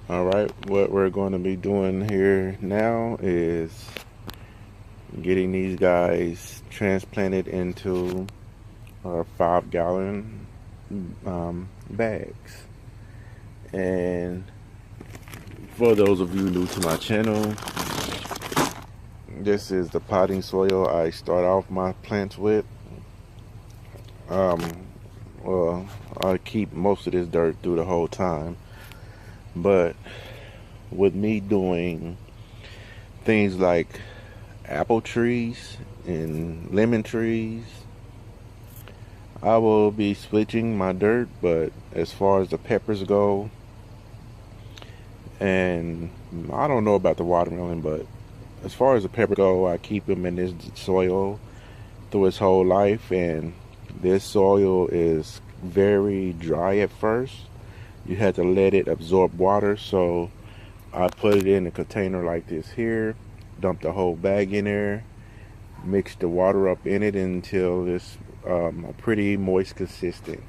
Alright, what we're going to be doing here now is getting these guys transplanted into our 5-gallon bags. And for those of you new to my channel, this is the potting soil I start off my plants with. Well, I keep most of this dirt through the whole time, but with me doing things like apple trees and lemon trees, I will be switching my dirt. But as far as the peppers go, and I don't know about the watermelon, but as far as the pepper go, I keep them in this soil through its whole life. And this soil is very dry at first. You have to let it absorb water, so I put it in a container like this here, dump the whole bag in there, mix the water up in it until it's a pretty moist consistent.